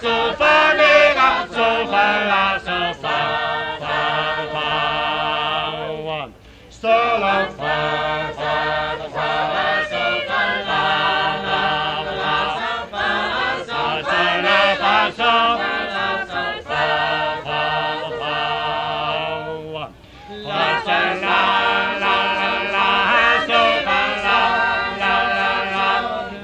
sol, fa, mi, la, sol, fa, la, sol, fa, fa, fa. One. Sol, la, fa, fa, fa, la, sol, fa, la, la, la, fa, sol, la, fa, sol, fa, fa, fa. One. La, sol, la, la, la, la, sol, fa, la, la, la, la,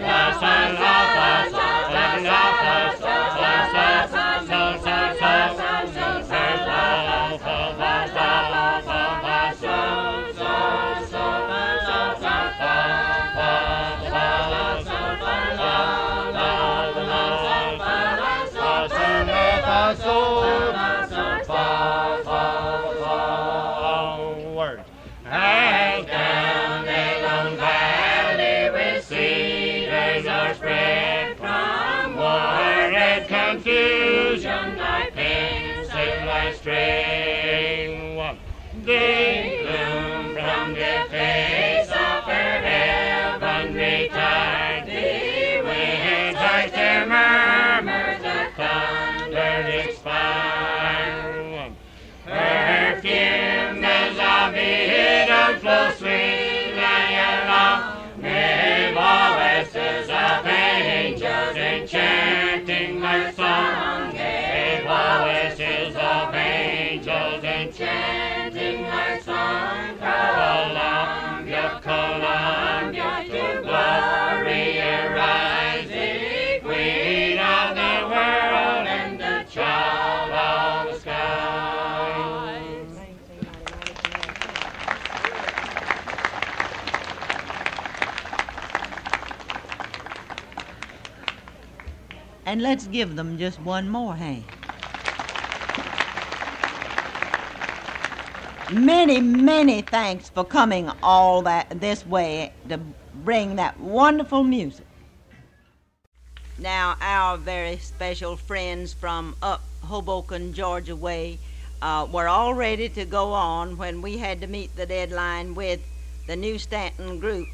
la, sol, la, fa, sol, la, la, fa, sol, sol, sol, sol, sol, sol, sol, sol, fa, fa, fa, fa, fa, fa, sol, sol, sol, sol, fa, fa, fa, fa, sol, fa, la, la, la, fa, sol, sol, la, fa, sol, sol, fa, fa, fa. Word. And down the Lone Valley with cedars are spread from war and confusion like pensive like string. One. They bloom from the face of their heaven retired. The winds like their murmurs, the thunder expire. One. Perfume as of hidden flow sweetly along, with voices of angels enchanting their song, with voices of angels enchanting their song. Columbia, Columbia, to glory arise, the queen of the world and the child of the sky. And let's give them just one more hand. Many, many thanks for coming all this way to bring that wonderful music. Now, our very special friends from up Hoboken, Georgia way were all ready to go on when we had to meet the deadline with the New Stanton group.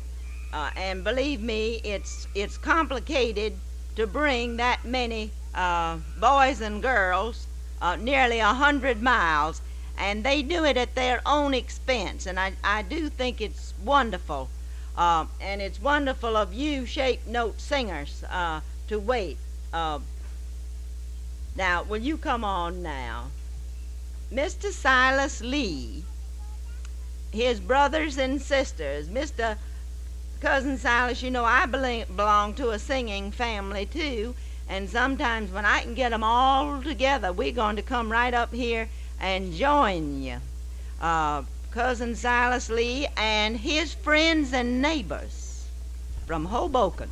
And believe me, it's complicated to bring that many boys and girls nearly 100 miles, and they do it at their own expense, and I do think it's wonderful. And it's wonderful of you shape note singers to wait. Now, will you come on now? Mr. Silas Lee, his brothers and sisters, Mr. Cousin Silas, you know I belong to a singing family too, and sometimes when I can get them all together, we're going to come right up here and join you. Cousin Silas Lee and his friends and neighbors from Hoboken.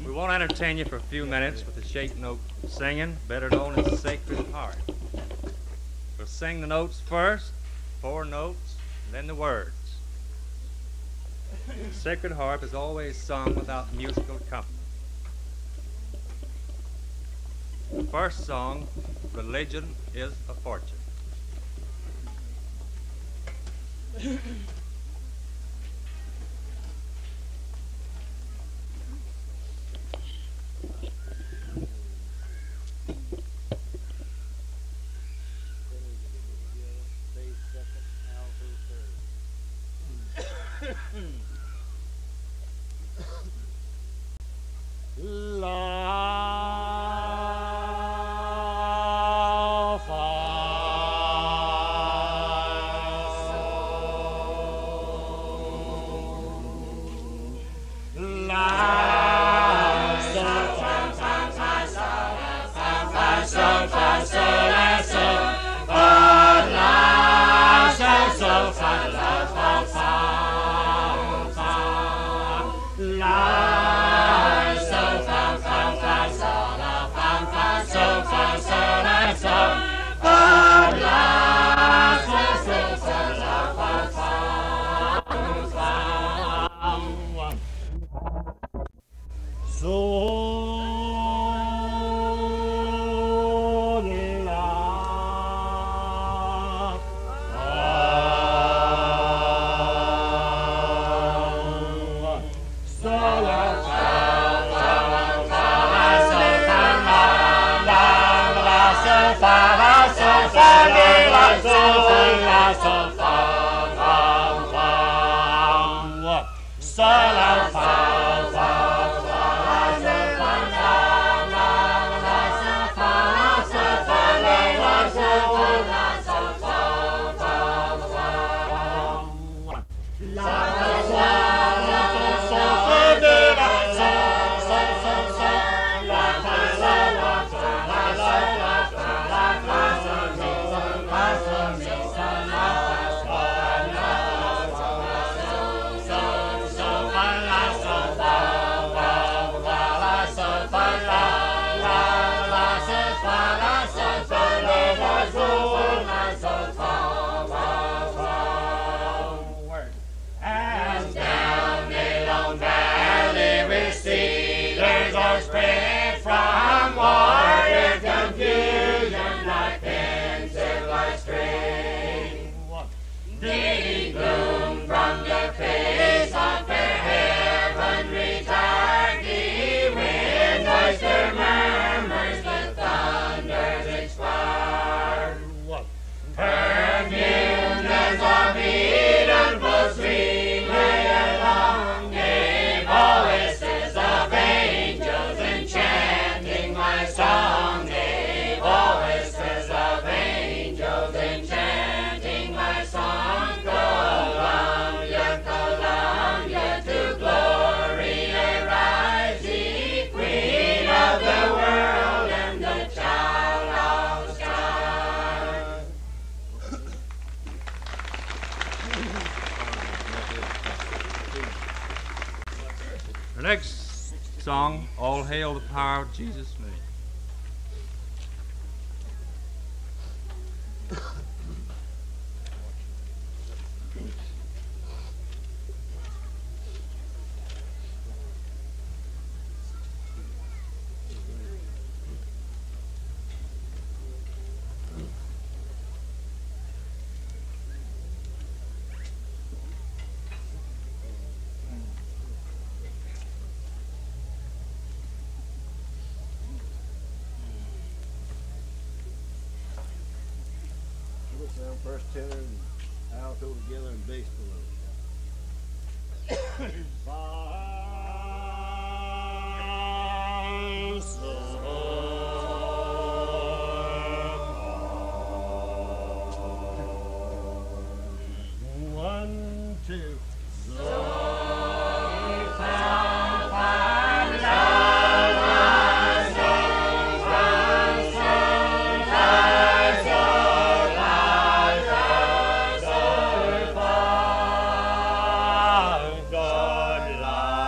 We won't entertain you for a few minutes with the shape note singing, better known as the Sacred Harp. We'll sing the notes first, 4 notes, and then the words. The Sacred Harp is always sung without musical accompaniment. The first song, Religion is a Fortune. So The next song, All Hail the Power of Jesus' Name. First tenor and alto together and bass below. One, two. God,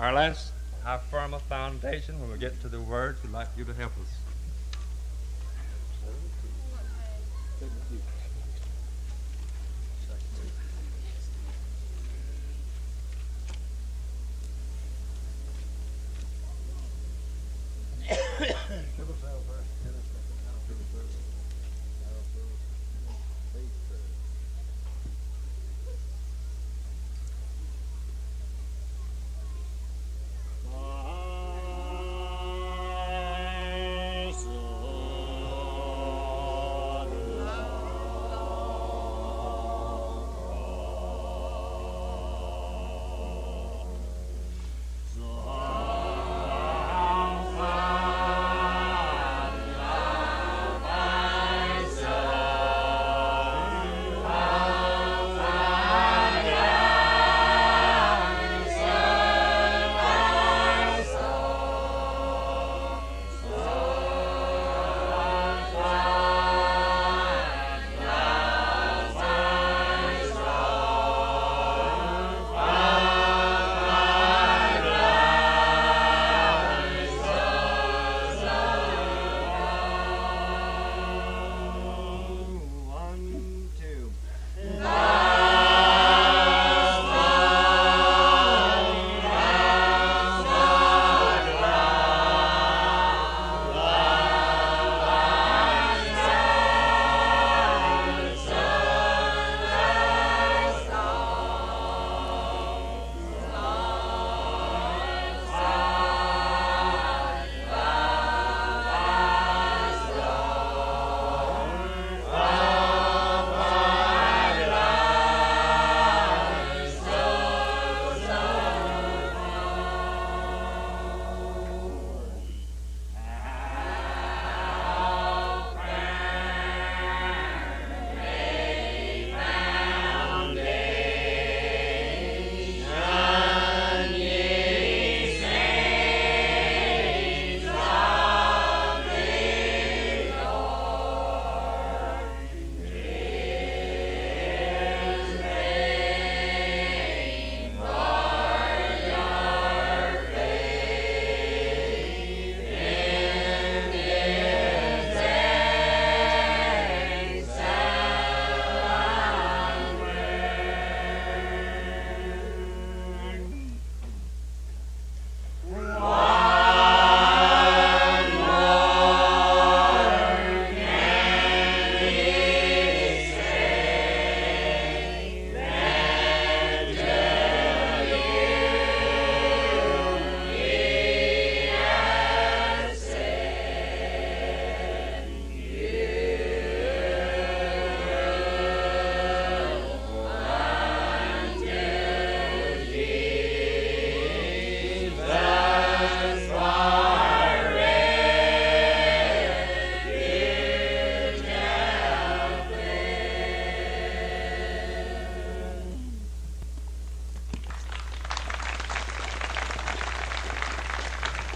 Our last, how firm a foundation. When we get to the words, we'd like you to help us.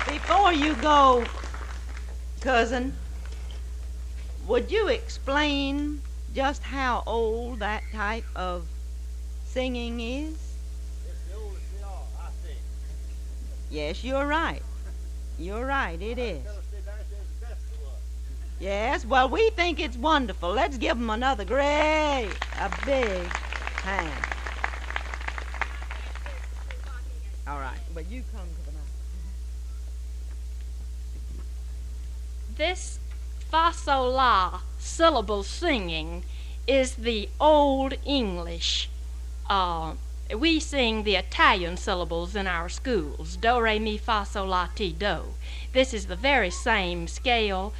Before you go, cousin, would you explain just how old that type of singing is? It's the oldest they are, I think. Yes, you're right. You're right, it is. Yes, well, we think it's wonderful. Let's give them a big hand. All right, but you come to the mic. This fa sol la syllable singing is the old English. We sing the Italian syllables in our schools, do, re, mi, fa, sol, la, ti, do. This is the very same scale,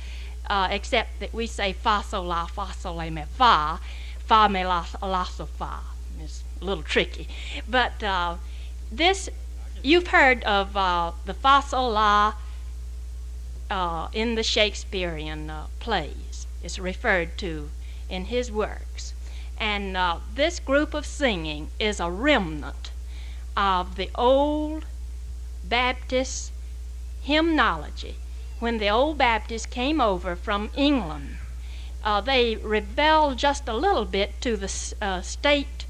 except that we say fa, sol, la, me, fa, me, la, so, fa. It's a little tricky. But this, you've heard of the fa, sol, la in the Shakespearean plays. It's referred to in his works. And this group of singing is a remnant of the old Baptist hymnology. When the old Baptists came over from England, they rebelled just a little bit to the state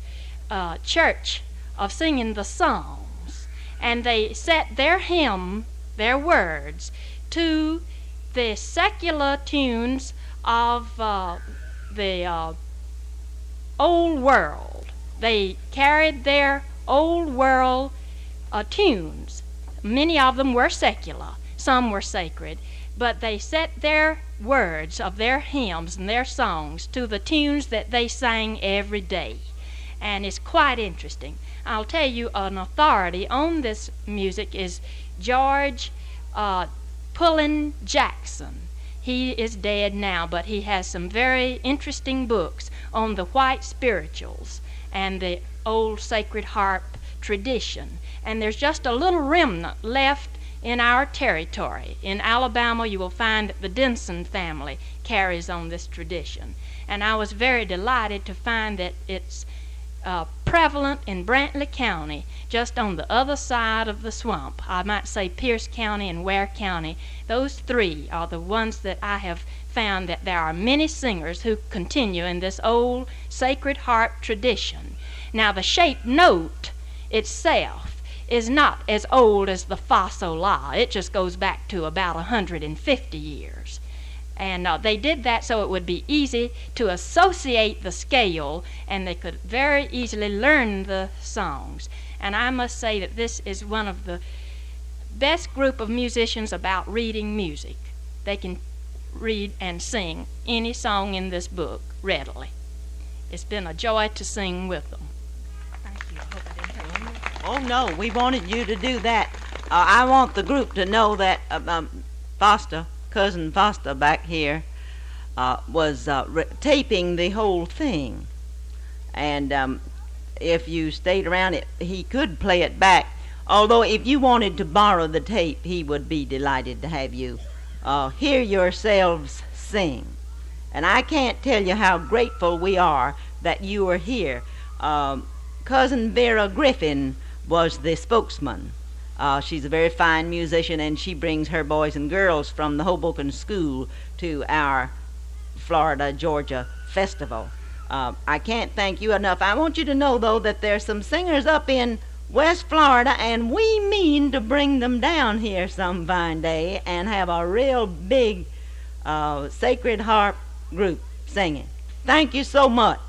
church of singing the Psalms. and they set their hymn, their words, to the secular tunes of the old world. They carried their old world tunes. Many of them were secular, some were sacred, but they set their words of their hymns and their songs to the tunes that they sang every day. And it's quite interesting. I'll tell you, an authority on this music is George Pullen Jackson. He is dead now, but he has some very interesting books on the white spirituals and the old sacred harp tradition. And there's just a little remnant left in our territory. In Alabama, you will find that the Denson family carries on this tradition. And I was very delighted to find that it's prevalent in Brantley County, just on the other side of the swamp. I might say Pierce County and Ware County. Those three are the ones that I have found that there are many singers who continue in this old sacred harp tradition. Now, the shaped note itself is not as old as the fa sol la. It just goes back to about 150 years. And they did that so it would be easy to associate the scale, and they could very easily learn the songs. And I must say that this is one of the best group of musicians about reading music. They can read and sing any song in this book readily. It's been a joy to sing with them. Thank you. I hope I didn't help you. Oh, no, we wanted you to do that. I want the group to know that Cousin Foster back here was taping the whole thing. And if you stayed around, he could play it back. Although if you wanted to borrow the tape, he would be delighted to have you hear yourselves sing. And I can't tell you how grateful we are that you are here. Cousin Vera Griffin was the spokesman. She's a very fine musician, and she brings her boys and girls from the Hoboken School to our Florida-Georgia festival. I can't thank you enough. I want you to know, though, that there's some singers up in West Florida, and we mean to bring them down here some fine day and have a real big sacred harp group singing. Thank you so much.